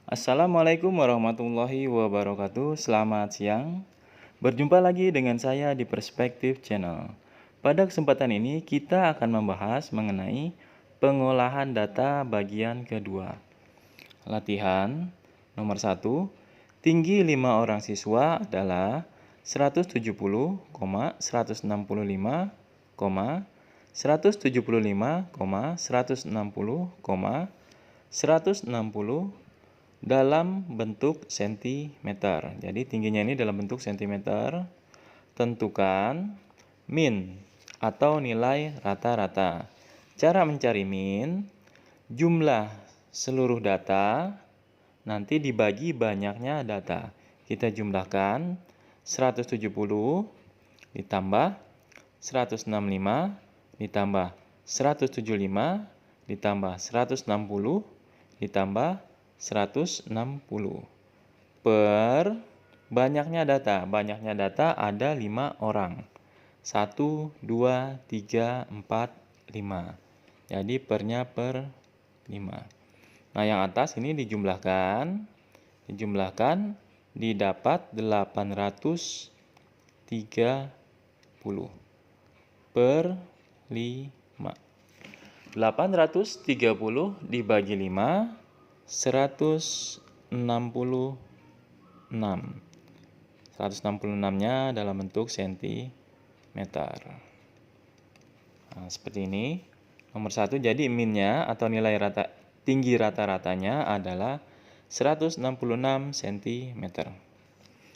Assalamualaikum warahmatullahi wabarakatuh. Selamat siang. Berjumpa lagi dengan saya di Perspektif Channel. Pada kesempatan ini kita akan membahas mengenai pengolahan data bagian kedua. Latihan nomor 1. Tinggi 5 orang siswa adalah 170, 165, 175, 160, 160 dalam bentuk sentimeter. Jadi tingginya ini dalam bentuk sentimeter. Tentukan min atau nilai rata-rata. Cara mencari min, jumlah seluruh data nanti dibagi banyaknya data. Kita jumlahkan 170 ditambah 165 ditambah 175 ditambah 160 ditambah 160 per banyaknya data. Banyaknya data ada 5 orang. 1, 2, 3, 4, 5. Jadi pernya per 5. Nah, yang atas ini dijumlahkan didapat 830 per 5. 830 dibagi 5, 166. 166-nya dalam bentuk sentimeter. Nah, seperti ini. Nomor 1, jadi minnya atau nilai tinggi rata-ratanya adalah 166 cm.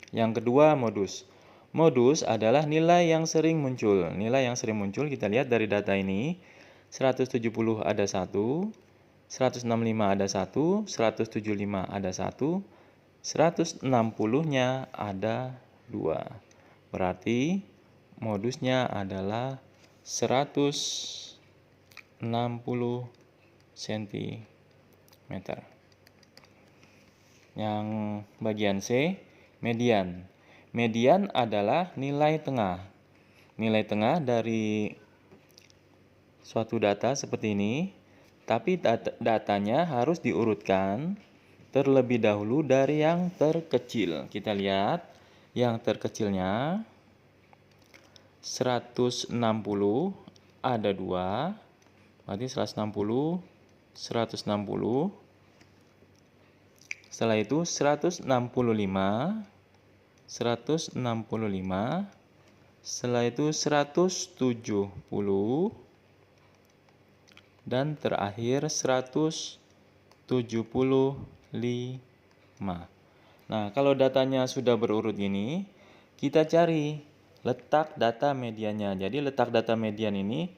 Yang kedua, modus. Modus adalah nilai yang sering muncul. Nilai yang sering muncul kita lihat dari data ini. 170 ada 1, 165 ada 1, 175 ada 1, 160-nya ada 2. Berarti modusnya adalah 160 cm. Yang bagian C, median. Median adalah nilai tengah. Nilai tengah dari suatu data seperti ini, tapi datanya harus diurutkan terlebih dahulu dari yang terkecil. Kita lihat yang terkecilnya 160 ada 2, berarti 160, 160. Setelah itu 165, 165. Setelah itu 170. Dan terakhir 175. Nah, kalau datanya sudah berurut ini, kita cari letak data mediannya. Jadi letak data median ini,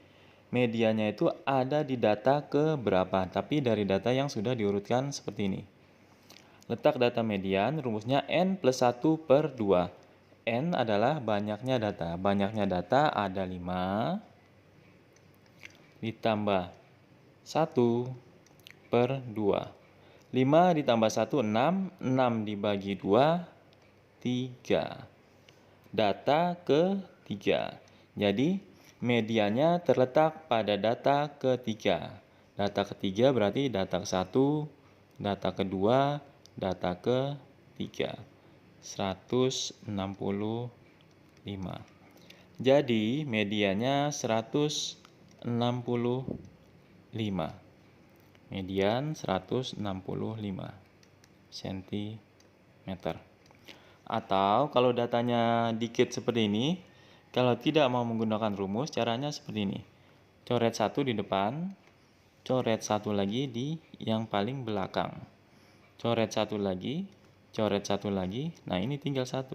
mediannya itu ada di data ke berapa, tapi dari data yang sudah diurutkan seperti ini. Letak data median rumusnya N plus 1 per 2. N adalah banyaknya data. Banyaknya data ada 5 ditambah 1 per 2. 5 ditambah 1, 6. 6 dibagi 2, 3. Data ketiga. Jadi, mediannya terletak pada data ketiga. Data ketiga berarti data ke-1, data kedua, data ketiga. 165. Jadi, mediannya 165. Median 165 cm. Atau kalau datanya dikit seperti ini, kalau tidak mau menggunakan rumus, caranya seperti ini. Coret 1 di depan, coret 1 lagi di yang paling belakang. Coret 1 lagi, coret 1 lagi. Nah, ini tinggal 1.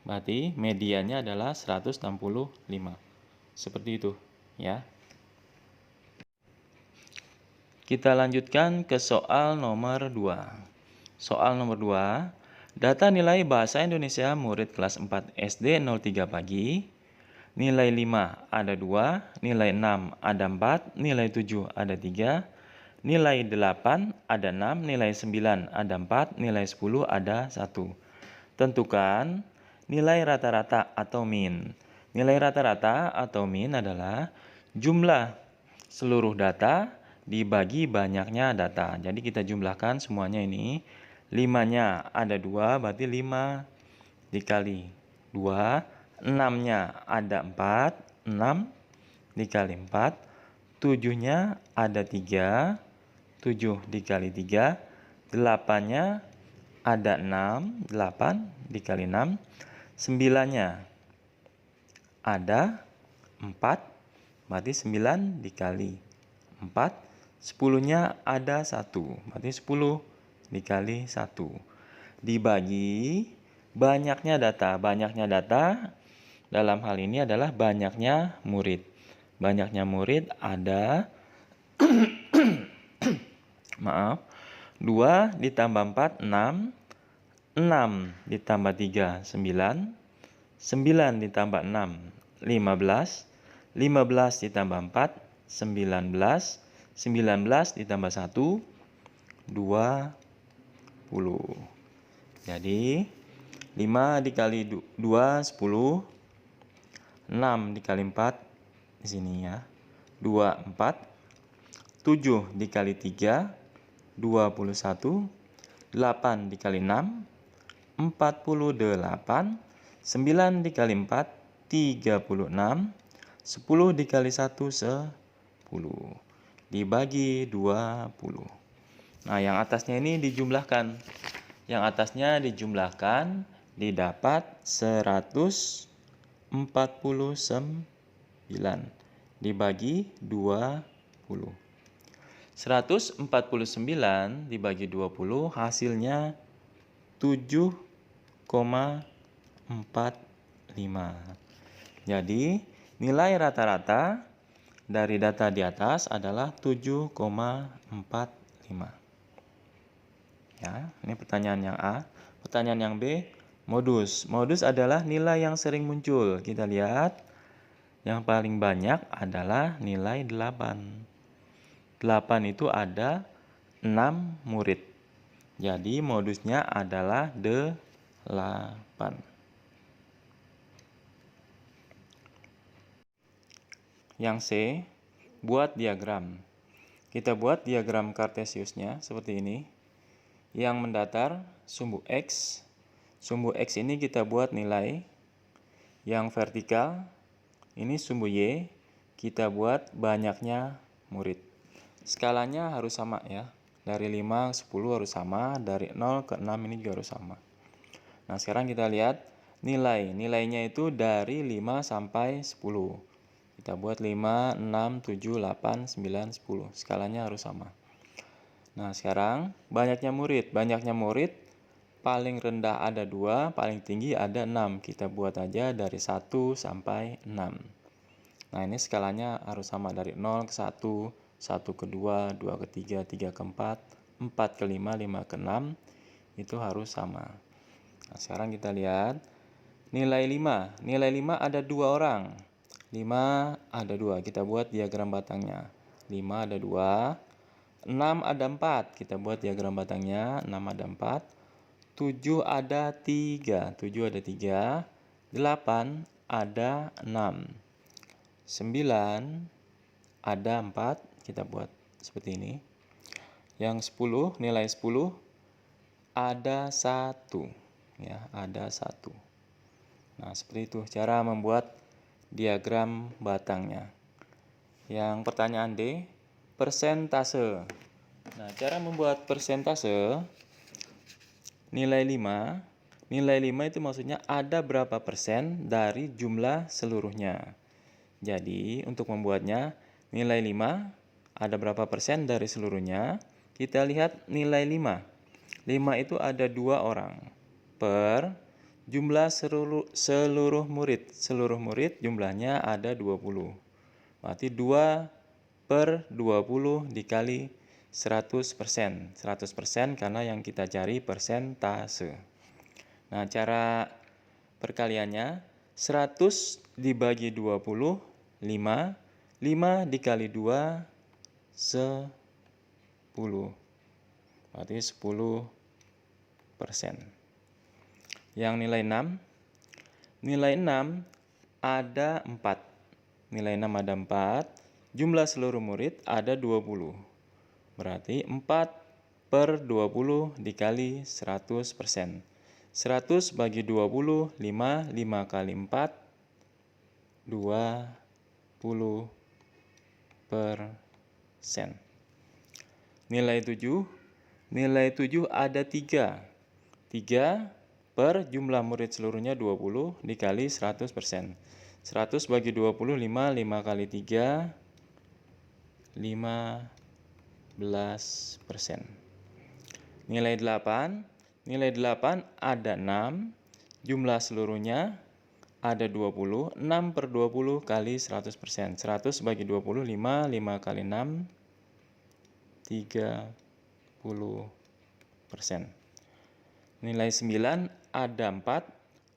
Berarti mediannya adalah 165. Seperti itu, ya. Kita lanjutkan ke soal nomor 2. Soal nomor 2, data nilai Bahasa Indonesia murid kelas 4 SD 03 pagi. Nilai 5 ada 2, nilai 6 ada 4, nilai 7 ada 3, nilai 8 ada 6, nilai 9 ada 4, nilai 10 ada 1. Tentukan nilai rata-rata atau min. Nilai rata-rata atau min adalah jumlah seluruh data dibagi banyaknya data. Jadi kita jumlahkan semuanya ini. 5-nya ada 2, berarti 5 dikali 2. 6-nya ada 4, 6 dikali 4. 7-nya ada 3, 7 dikali 3. 8-nya ada 6, 8 dikali 6. 9-nya ada 4, berarti 9 dikali 4. 10-nya ada 1, berarti 10 dikali 1. Dibagi banyaknya data. Banyaknya data dalam hal ini adalah banyaknya murid. Banyaknya murid ada maaf, 2 ditambah 4, 6. 6 ditambah 3, 9. 9 ditambah 6, 15. 15 ditambah 4, 19. 19 ditambah 1, 20. Jadi 5 dikali 2, 10. 6 dikali 4 di sini ya, 24. 7 dikali 3, 21. 8 dikali 6, 48. 9 dikali 4, 36. 10 dikali 1, 10. Dibagi 20. Nah, yang atasnya ini dijumlahkan. Yang atasnya dijumlahkan, didapat 149 dibagi 20. 149 dibagi 20 hasilnya 7,45. Jadi nilai rata-rata dari data di atas adalah 7,45. Ya, ini pertanyaan yang A. Pertanyaan yang B, modus. Modus adalah nilai yang sering muncul. Kita lihat yang paling banyak adalah nilai 8. 8 itu ada 6 murid. Jadi modusnya adalah 8. Yang C, buat diagram. Kita buat diagram kartesiusnya seperti ini. Yang mendatar sumbu X. Sumbu X ini kita buat nilai. Yang vertikal ini sumbu Y. Kita buat banyaknya murid. Skalanya harus sama ya. Dari 5 ke 10 harus sama. Dari 0 ke 6 ini juga harus sama. Nah, sekarang kita lihat nilai. Nilainya itu dari 5 sampai 10. Kita buat 5, 6, 7, 8, 9, 10. Skalanya harus sama. Nah, sekarang banyaknya murid. Banyaknya murid paling rendah ada 2, paling tinggi ada 6. Kita buat aja dari 1 sampai 6. Nah, ini skalanya harus sama dari 0 ke 1, 1 ke 2, 2 ke 3, 3 ke 4, 4 ke 5, 5 ke 6. Itu harus sama. Nah, sekarang kita lihat nilai 5. Nilai 5 ada 2 orang. 5 ada 2. Kita buat diagram batangnya. 5 ada 2. 6 ada 4. Kita buat diagram batangnya. 6 ada 4. 7 ada 3. 7 ada 3. 8 ada 6. 9 ada 4. Kita buat seperti ini. Yang 10, nilai 10 ada 1. Ya, ada 1. Nah, seperti itu cara membuat diagram batangnya. Yang pertanyaan D, persentase. Nah, cara membuat persentase nilai 5. Nilai 5 itu maksudnya ada berapa persen dari jumlah seluruhnya. Jadi, untuk membuatnya nilai 5 ada berapa persen dari seluruhnya. Kita lihat nilai 5. 5 itu ada 2 orang per jumlah seluruh murid. Seluruh murid jumlahnya ada 20. Berarti 2 per 20 dikali 100%. 100% karena yang kita cari persentase. Nah, cara perkaliannya 100 dibagi 20, 5. 5 dikali 2, 10. Berarti 10%. Yang nilai 6. Nilai 6 ada 4. Nilai 6 ada 4. Jumlah seluruh murid ada 20. Berarti 4/20 dikali 100%. 100 bagi 20, 5. 5 kali 4, 20%. Nilai 7 ada 3. 3 per jumlah murid seluruhnya 20 dikali 100%. 100 bagi 20, 5. 5 kali 3, 15%. Nilai 8 ada 6. Jumlah seluruhnya ada 20. 6/20 kali 100%. 100 bagi 20, 5. 5 kali 6, 30%. Nilai 9 ada 4.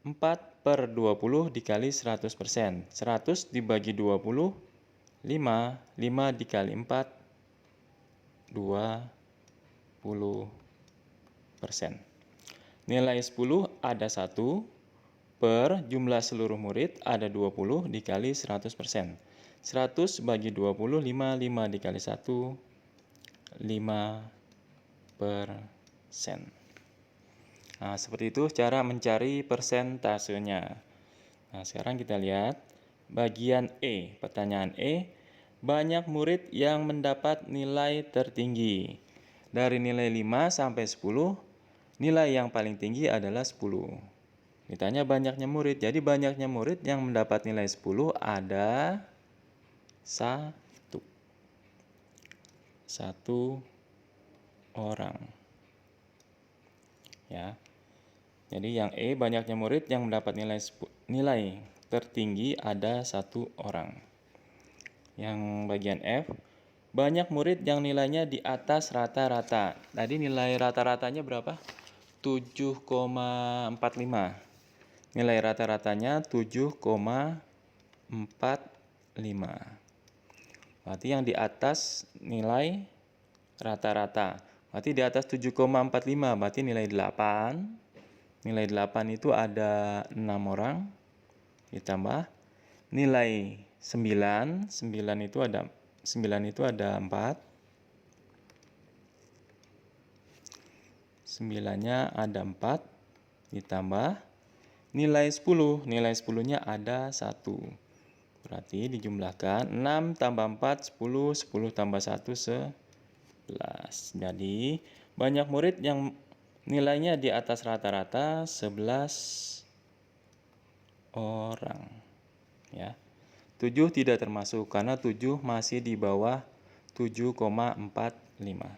4/20 dikali 100%. 100 dibagi 20, 5. 5 dikali 4, 20%. Nilai 10 ada 1. Per jumlah seluruh murid ada 20 dikali 100%. 100 bagi 20, 5. 5 dikali 1, 5%. Nah, seperti itu cara mencari persentasenya. Nah, sekarang kita lihat bagian E. Pertanyaan E, banyak murid yang mendapat nilai tertinggi. Dari nilai 5 sampai 10, nilai yang paling tinggi adalah 10. Ditanya banyaknya murid. Jadi banyaknya murid yang mendapat nilai 10 ada 1. 1 orang. Ya. Jadi yang E, banyaknya murid yang mendapat nilai tertinggi ada 1 orang. Yang bagian F, banyak murid yang nilainya di atas rata-rata. Tadi nilai rata-ratanya berapa? 7,45. Nilai rata-ratanya 7,45. Berarti yang di atas nilai rata-rata. Berarti di atas 7,45 berarti nilai 8. Nilai 8 itu ada 6 orang. Ditambah nilai 9. 9 itu ada 4. 9-nya ada 4. Ditambah nilai 10. Nilai 10-nya ada 1. Berarti dijumlahkan 6 tambah 4, 10. 10 tambah 1, 11. Jadi banyak murid yang nilainya di atas rata-rata 11 orang. Ya. 7 tidak termasuk karena 7 masih di bawah 7,45.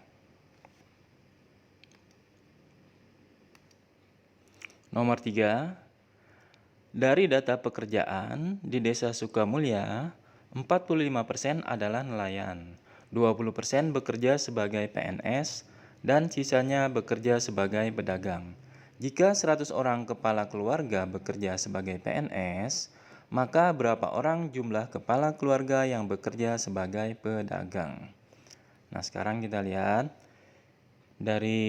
Nomor 3. Dari data pekerjaan di Desa Sukamulya, 45% adalah nelayan, 20% bekerja sebagai PNS, dan sisanya bekerja sebagai pedagang. Jika 100 orang kepala keluarga bekerja sebagai PNS, maka berapa orang jumlah kepala keluarga yang bekerja sebagai pedagang? Nah, sekarang kita lihat dari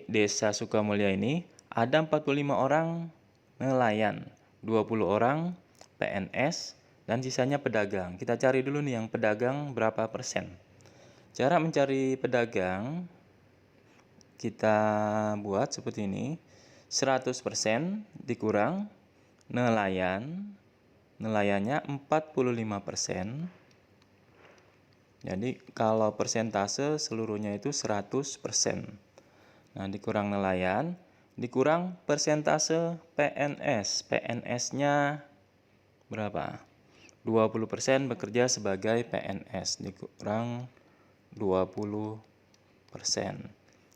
Desa Sukamulya ini ada 45 orang nelayan, 20 orang PNS, dan sisanya pedagang. Kita cari dulu nih yang pedagang berapa persen. Cara mencari pedagang kita buat seperti ini. 100% dikurang nelayan. Nelayannya 45%. Jadi kalau persentase seluruhnya itu 100%. Nah, dikurang nelayan, dikurang persentase PNS. PNS-nya berapa? 20% bekerja sebagai PNS, dikurang 20%.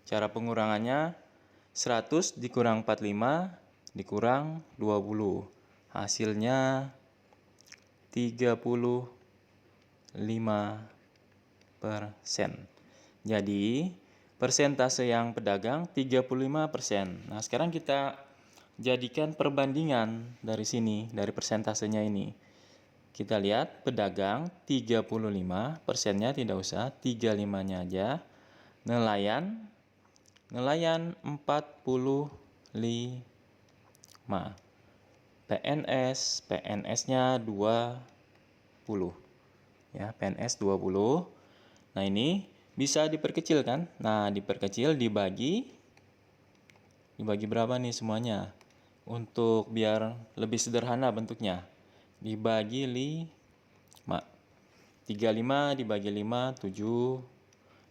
Cara pengurangannya 100 dikurang 45 dikurang 20. Hasilnya 35%. Jadi persentase yang pedagang 35%. Nah, sekarang kita jadikan perbandingan dari sini, dari persentasenya ini. Kita lihat pedagang 35, persennya tidak usah, 35-nya aja. Nelayan 45. PNS-nya 20. Ya, PNS 20. Nah, ini Bisa diperkecil kan? Nah, diperkecil dibagi berapa nih semuanya? Untuk biar lebih sederhana bentuknya. Dibagi 5. 35 dibagi 5, 7.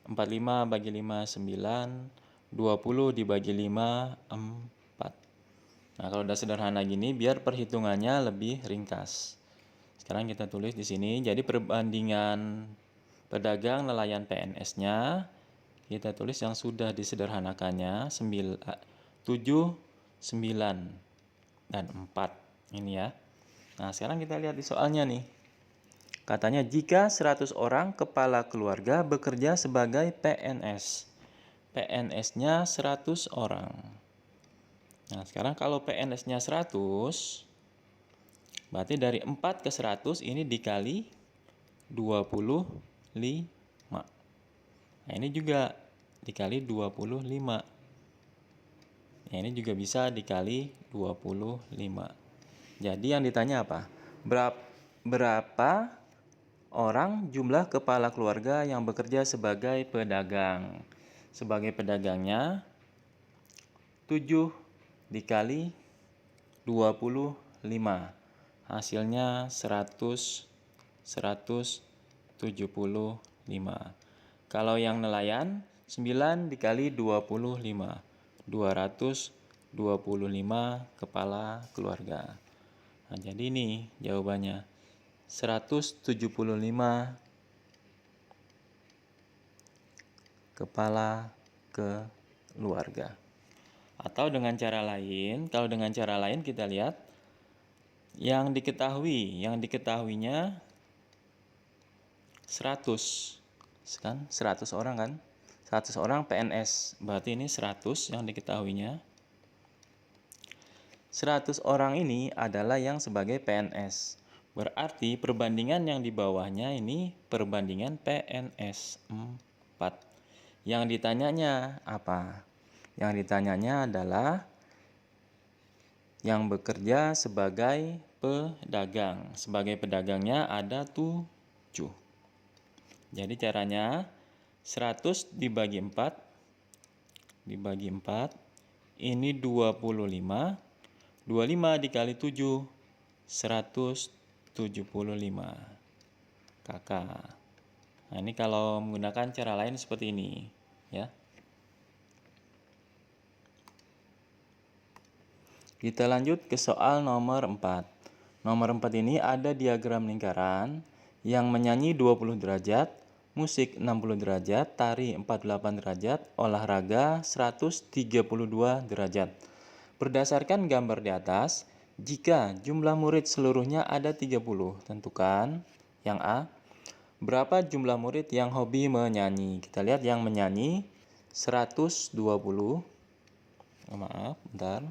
45 bagi 5, 9. 20 dibagi 5, 4. Nah, kalau udah sederhana gini, biar perhitungannya lebih ringkas. Sekarang kita tulis di sini. Jadi perbandingan pedagang nelayan PNS-nya, kita tulis yang sudah disederhanakannya 7, 9, dan 4. Ini ya. Nah, sekarang kita lihat di soalnya nih. Katanya jika 100 orang kepala keluarga bekerja sebagai PNS. PNS-nya 100 orang. Nah, sekarang kalau PNS-nya 100, berarti dari 4 ke 100 ini dikali 25. Nah, ini juga dikali 25. Nah, ini juga bisa dikali 25. Jadi yang ditanya apa? Berapa orang jumlah kepala keluarga yang bekerja sebagai pedagang? Sebagai pedagangnya 7 dikali 25. Hasilnya 175. Kalau yang nelayan 9 dikali 25. 225 kepala keluarga. Nah, jadi ini jawabannya. 175 kepala keluarga. Atau dengan cara lain, kalau dengan cara lain kita lihat yang diketahuinya 100 kan, 100 orang kan, 100 orang PNS, berarti ini 100 yang diketahuinya. 100 orang ini adalah yang sebagai PNS. Berarti perbandingan yang di bawahnya ini perbandingan PNS 4. Yang ditanyanya apa? Yang ditanyanya adalah yang bekerja sebagai pedagang. Sebagai pedagangnya ada 7. Jadi caranya 100 dibagi 4. Dibagi 4. Ini 25. 25 dikali 7. 175 kakak. Nah, ini kalau menggunakan cara lain seperti ini, ya. Kita lanjut ke soal nomor 4. Nomor 4 ini ada diagram lingkaran yang menyanyi 20 derajat, musik 60 derajat, tari 48 derajat, olahraga 132 derajat. Berdasarkan gambar di atas, jika jumlah murid seluruhnya ada 30, tentukan yang A. Berapa jumlah murid yang hobi menyanyi? Kita lihat yang menyanyi 120. Oh, maaf, bentar.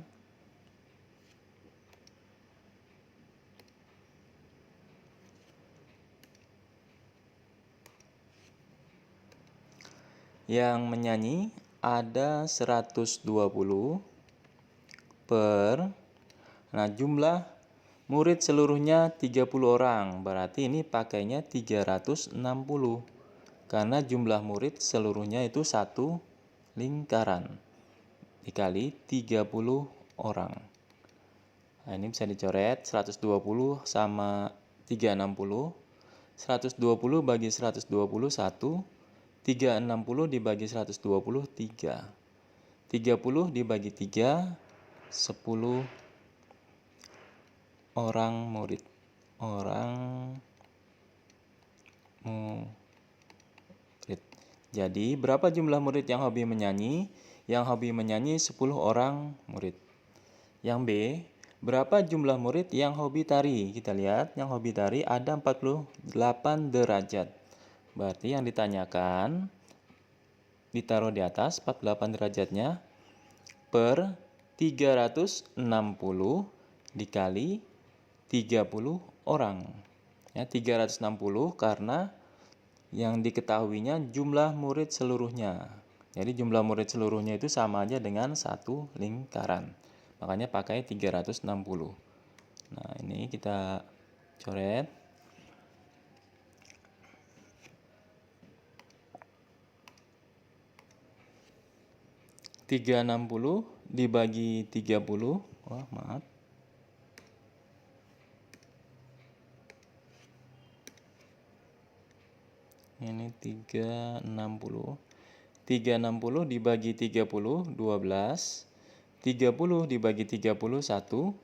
Yang menyanyi ada 120 per, nah jumlah murid seluruhnya 30 orang, berarti ini pakainya 360. Karena jumlah murid seluruhnya itu satu lingkaran. Dikali 30 orang. Nah, ini bisa dicoret 120 sama 360. 120 bagi 120 1. 360 dibagi 120 3. 30 dibagi 3 10 orang murid. Jadi berapa jumlah murid yang hobi menyanyi? Yang hobi menyanyi 10 orang murid. Yang B, berapa jumlah murid yang hobi tari? Kita lihat yang hobi tari ada 48 derajat. Berarti yang ditanyakan ditaruh di atas 48 derajatnya per 360 dikali 30 orang. Ya, 360 karena yang diketahuinya jumlah murid seluruhnya. Jadi jumlah murid seluruhnya itu sama aja dengan satu lingkaran. Makanya pakai 360. Nah, ini kita coret. 360 dibagi 30. Wah, maaf. Ini 360. 360 dibagi 30, 12. 30 dibagi 30, 1.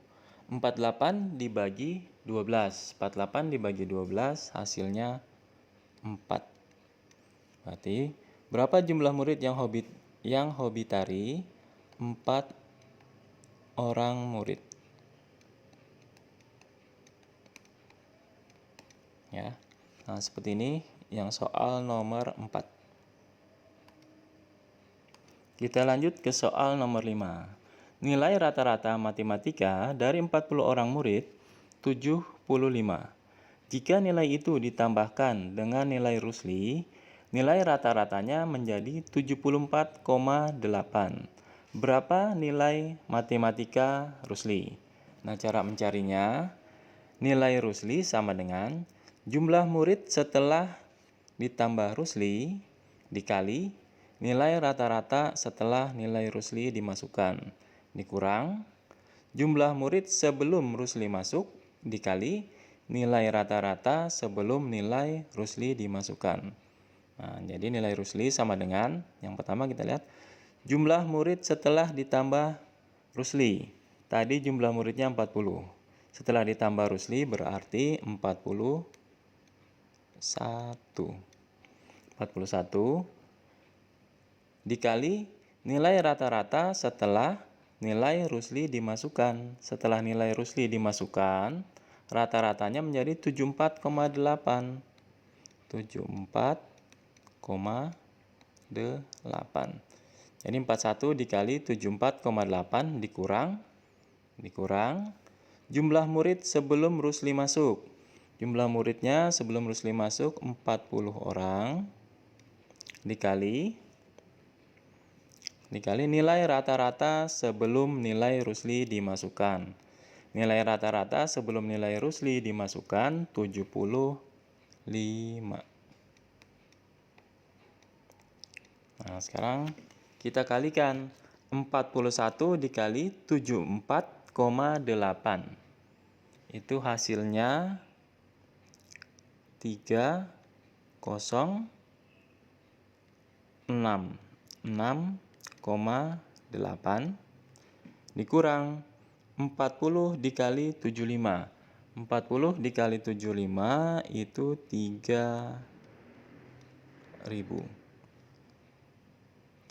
48 dibagi 12. 48 dibagi 12 hasilnya 4. Berarti berapa jumlah murid yang hobi tari? 4 orang murid. Ya. Nah, seperti ini yang soal nomor 4. Kita lanjut ke soal nomor 5. Nilai rata-rata matematika dari 40 orang murid 75. Jika nilai itu ditambahkan dengan nilai Rusli, nilai rata-ratanya menjadi 74,8. Berapa nilai matematika Rusli? Nah, cara mencarinya, nilai Rusli sama dengan jumlah murid setelah ditambah Rusli dikali nilai rata-rata setelah nilai Rusli dimasukkan, dikurang jumlah murid sebelum Rusli masuk dikali nilai rata-rata sebelum nilai Rusli dimasukkan. Nah, jadi nilai Rusli sama dengan, yang pertama kita lihat, jumlah murid setelah ditambah Rusli. Tadi jumlah muridnya 40. Setelah ditambah Rusli berarti 41. 41 dikali nilai rata-rata setelah nilai Rusli dimasukkan. Setelah nilai Rusli dimasukkan, rata-ratanya menjadi 74,8. 74,8. Jadi 41 dikali 74,8 dikurang jumlah murid sebelum Rusli masuk. Jumlah muridnya sebelum Rusli masuk 40 orang dikali nilai rata-rata sebelum nilai Rusli dimasukkan. Nilai rata-rata sebelum nilai Rusli dimasukkan 75. Nah, sekarang kita kalikan 41 dikali 74,8. Itu hasilnya 306. 6,8 dikurang 40 dikali 75. 40 dikali 75 itu 3000.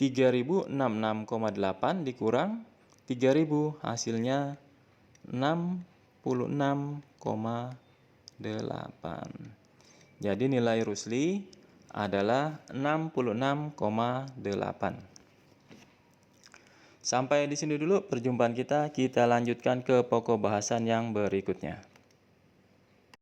3066,8 dikurang 3000 hasilnya 66,8. Jadi nilai Rusli adalah 66,8. Sampai di sini dulu perjumpaan kita. Kita lanjutkan ke pokok bahasan yang berikutnya.